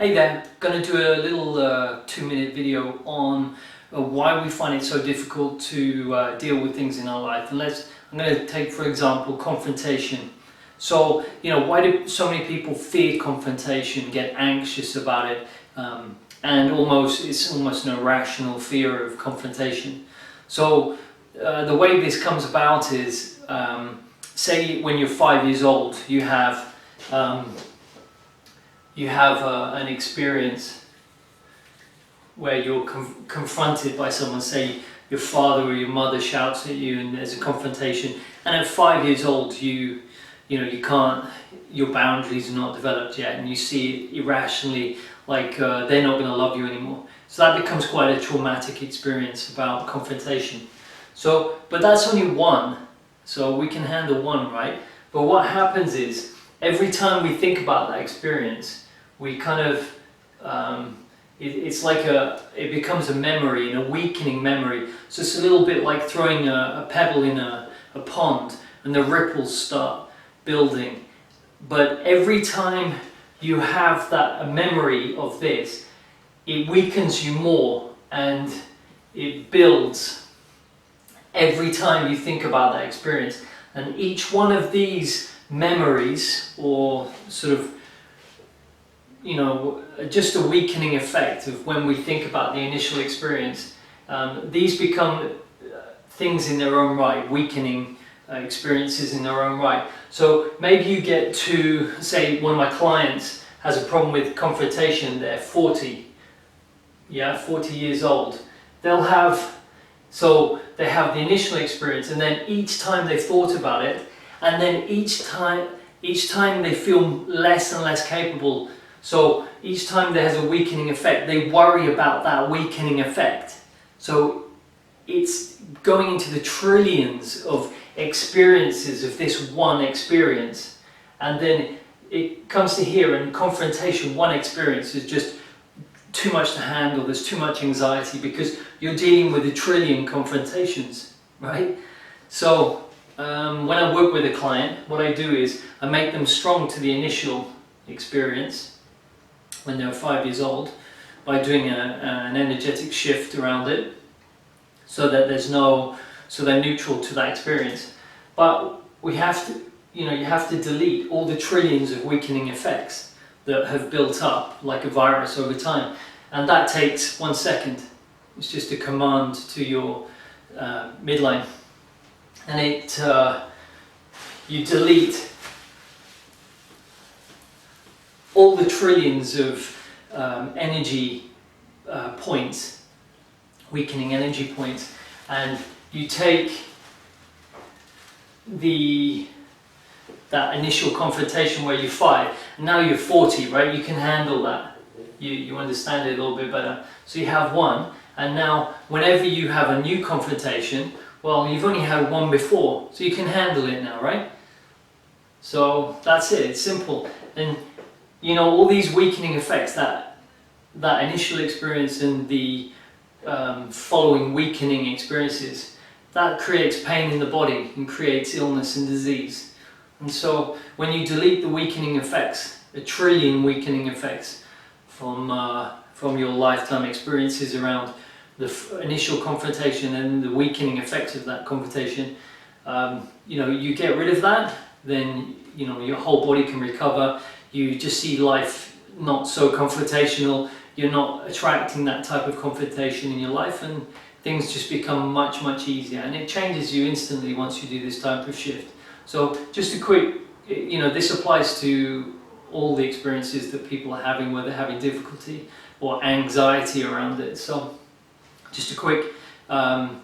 Hey there, going to do a little 2-minute video on why we find it so difficult to deal with things in our life. And I'm going to take, for example, confrontation. So, why do so many people fear confrontation, get anxious about it, and it's almost an irrational fear of confrontation. So, the way this comes about is, say when you're 5 years old, you have an experience where you're confronted by someone, say your father or your mother shouts at you and there's a confrontation, and at 5 years old you can't, your boundaries are not developed yet, and you see it irrationally, like they're not going to love you anymore. So that becomes quite a traumatic experience about confrontation. But that's only one, so we can handle one, right? But what happens is, every time we think about that experience, we kind of, it becomes a memory, and a weakening memory. So it's a little bit like throwing a pebble in a pond, and the ripples start building. But every time you have a memory of this, it weakens you more, and it builds every time you think about that experience. And each one of these memories, or sort of, just a weakening effect of when we think about the initial experience, these become things in their own right, weakening experiences in their own right. So maybe you get to, say one of my clients has a problem with confrontation, they're 40 years old. They have the initial experience, and then each time they've thought about it, and then each time they feel less and less capable. So each time there has a weakening effect, they worry about that weakening effect. So it's going into the trillions of experiences of this one experience, and then it comes to here, and confrontation, one experience, is just too much to handle. There's too much anxiety because you're dealing with a trillion confrontations, right? So when I work with a client, what I do is I make them strong to the initial experience when they're 5 years old by doing an energetic shift around it, so that they're neutral to that experience. But we have to, you have to delete all the trillions of weakening effects that have built up like a virus over time, and that takes 1 second. It's just a command to your midline, and you delete all the trillions of energy points, weakening energy points, and you take that initial confrontation where you're 5, and now you're 40, right? You can handle that. You understand it a little bit better. So you have one, and now whenever you have a new confrontation, well, you've only had one before, so you can handle it now, right? So that's it, it's simple. And all these weakening effects, that initial experience and the following weakening experiences, that creates pain in the body and creates illness and disease. And so when you delete the weakening effects, a trillion weakening effects from your lifetime experiences around the initial confrontation and the weakening effects of that confrontation, you get rid of that, then your whole body can recover. You just see life not so confrontational. You're not attracting that type of confrontation in your life, and things just become much, much easier, and it changes you instantly once you do this type of shift. So just a quick, this applies to all the experiences that people are having, where they're having difficulty or anxiety around it. So just a quick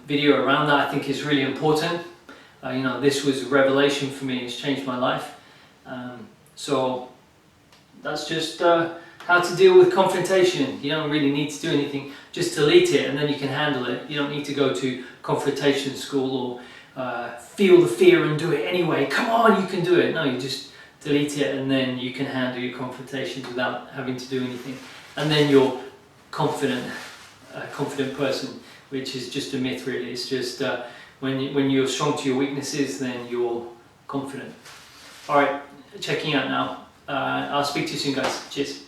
video around that I think is really important. This was a revelation for me. It's changed my life. So that's just how to deal with confrontation. You don't really need to do anything, just delete it, and then you can handle it. You don't need to go to confrontation school or feel the fear and do it anyway. Come on, you can do it. No, you just delete it, and then you can handle your confrontations without having to do anything. And then you're confident, a confident person, which is just a myth really. It's just when you're strong to your weaknesses, then you're confident. Alright, checking out now. I'll speak to you soon, guys. Cheers.